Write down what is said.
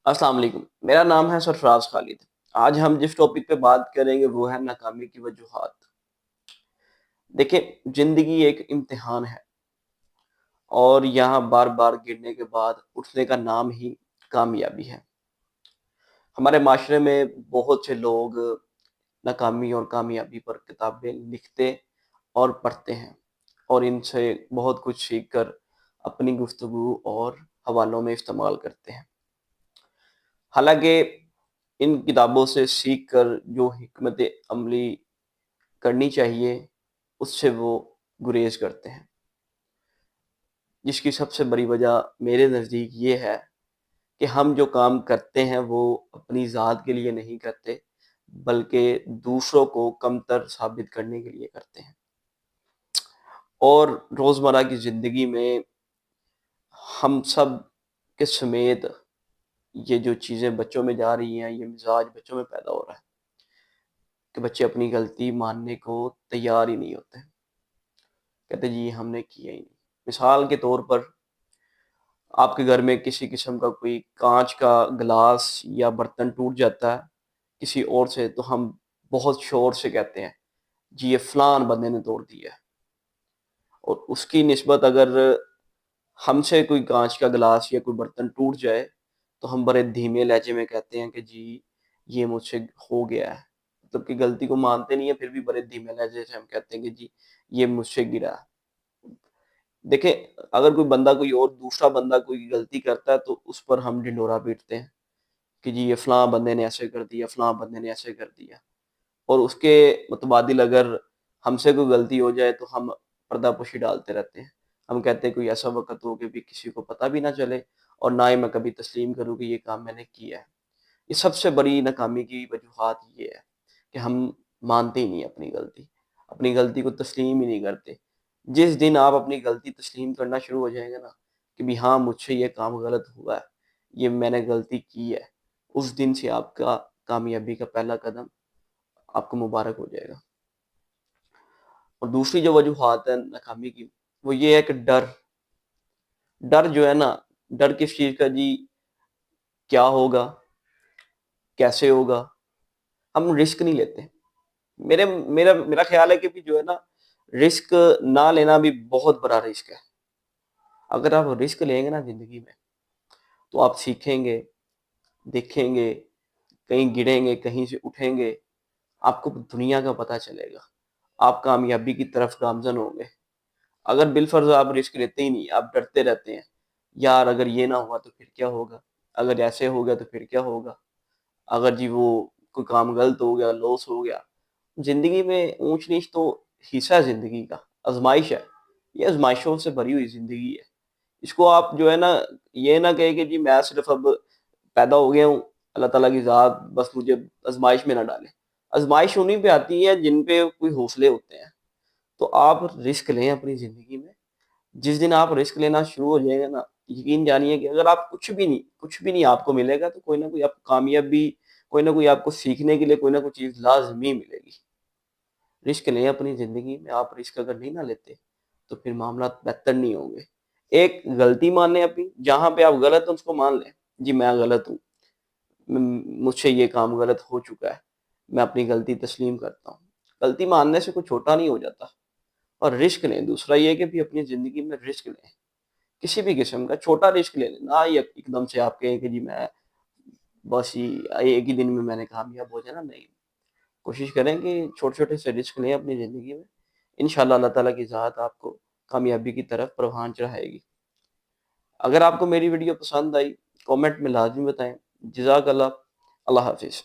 अस्सलाम वालेकुम। मेरा नाम है सरफराज खालिद। आज हम जिस टॉपिक पे बात करेंगे वो है नाकामी की वजूहात। देखिए, ज़िंदगी एक इम्तिहान है और यहाँ बार-बार गिरने के बाद उठने का नाम ही कामयाबी है। हमारे माशरे में बहुत से लोग नाकामी और कामयाबी पर किताबें लिखते और पढ़ते हैं और इनसे बहुत कुछ सीख कर अपनी गुफ्तगू और हवालों में इस्तेमाल करते हैं। हालाँकि इन किताबों से सीख कर जो हिकमत अमली करनी चाहिए, उससे वो गुरेज़ करते हैं। जिसकी सबसे बड़ी वजह मेरे नज़दीक ये है कि हम जो काम करते हैं वो अपनी ज़ात के लिए नहीं करते, बल्कि दूसरों को कमतर साबित करने के लिए करते हैं। और रोज़मर्रा की ज़िंदगी में हम सब के समेत ये जो चीज़ें बच्चों में जा रही हैं, ये मिज़ाज बच्चों में पैदा हो रहा है कि बच्चे अपनी गलती मानने को तैयार ही नहीं होते। कहते जी हमने किया ही नहीं। मिसाल के तौर पर आपके घर में किसी किस्म का कोई काँच का ग्लास या बर्तन टूट जाता है किसी और से, तो हम बहुत शोर से कहते हैं, जी ये फलान बंदे ने तोड़ दिया है। और उसकी निस्बत अगर हमसे कोई काँच का ग्लास या कोई बर्तन टूट जाए, तो हम बड़े धीमे लहजे में कहते हैं कि जी ये मुझसे हो गया है। मतलब कि गलती को मानते नहीं है, फिर भी बड़े धीमे लहजे से हम कहते हैं कि जी ये मुझसे गिरा है। देखिए, अगर कोई बंदा कोई और दूसरा बंदा कोई गलती करता है, तो उस पर हम ढिंढोरा पीटते हैं कि जी ये फलाँ बंदे ने ऐसे कर दिया, फलाँ बंदे ने ऐसे कर दिया। और उसके मुतबादिल अगर हमसे कोई गलती हो जाए, तो हम पर्दापोशी डालते रहते हैं। हम कहते हैं कोई ऐसा वक़्त हो कि भी किसी को पता भी ना चले और ना ही मैं कभी तस्लीम करूँ कि ये काम मैंने किया है। ये सबसे बड़ी नाकामी की वजूहात ये है कि हम मानते ही नहीं अपनी गलती को तस्लीम ही नहीं करते। जिस दिन आप अपनी गलती तस्लीम करना शुरू हो जाएँगे ना कि भी हाँ, मुझसे ये काम गलत हुआ है, ये मैंने गलती की है, उस दिन से आपका कामयाबी का पहला कदम आपको मुबारक हो जाएगा। और दूसरी जो वजूहात है नाकामी की, वो ये है कि डर। डर जो है ना, डर किस चीज़ का जी, क्या होगा, कैसे होगा? हम रिस्क नहीं लेते। मेरे मेरा मेरा ख़्याल है कि भी जो है ना, रिस्क ना लेना भी बहुत बड़ा रिस्क है। अगर आप रिस्क लेंगे ना ज़िंदगी में, तो आप सीखेंगे, देखेंगे, कहीं गिरेंगे, कहीं से उठेंगे, आपको दुनिया का पता चलेगा। आप कामयाबी की तरफ गामज़न होंगे। अगर बिलफ़र्ज़ आप रिस्क लेते ही नहीं, आप डरते रहते हैं, यार अगर ये ना हुआ तो फिर क्या होगा? अगर ऐसे हो गया तो फिर क्या होगा? अगर जी वो कोई काम गलत हो गया, लॉस हो गया। ज़िंदगी में ऊँच-नीच तो हिस्सा है ज़िंदगी का, आज़माइश है। ये आज़माइशों से भरी हुई ज़िंदगी है। इसको आप जो है ना, ये ना कहें कि जी मैं सिर्फ़ अब पैदा हो गया हूँ, अल्लाह ताला की ज़ात बस मुझे आज़माइश में ना डाले। आज़माइश उन्हीं पे आती है जिन पे कोई हौसले होते हैं। तो आप रिस्क लें अपनी ज़िंदगी में। जिस दिन आप रिस्क लेना शुरू हो जाएँगे ना, यकीन जानिए कि अगर आप कुछ भी नहीं आपको मिलेगा, तो कोई ना कोई आपको कामयाबी, कोई ना कोई आपको सीखने के लिए कोई ना कोई चीज़ लाज़मी मिलेगी। रिस्क लें अपनी ज़िंदगी में, आप रिस्क अगर नहीं ना लेते, तो फिर मामलात बेहतर नहीं होंगे। एक गलती मानें अपनी, जहाँ पे आप गलत हैं उसको मान लें, जी मैं गलत हूँ, मुझसे ये काम गलत हो चुका है, मैं अपनी गलती तस्लीम करता हूँ। गलती मानने से कोई छोटा नहीं हो जाता। और रिस्क लें, दूसरा ये है कि भी अपनी ज़िंदगी में रिस्क लें। किसी भी किस्म का छोटा रिस्क ले लें, ना ये एकदम से आप कहें कि जी मैं बस ही एक ही दिन में मैंने कामयाब हो जाना, नहीं। कोशिश करें कि छोटे-छोटे से रिस्क लें अपनी ज़िंदगी में। इंशाअल्लाह अल्लाह ताला की ज़ात आपको कामयाबी की तरफ परवान चढ़ाएगी। अगर आपको मेरी वीडियो पसंद आई, कमेंट में लाज़मी बताएँ। जज़ाकल्लाह। अल्लाह हाफ़िज़।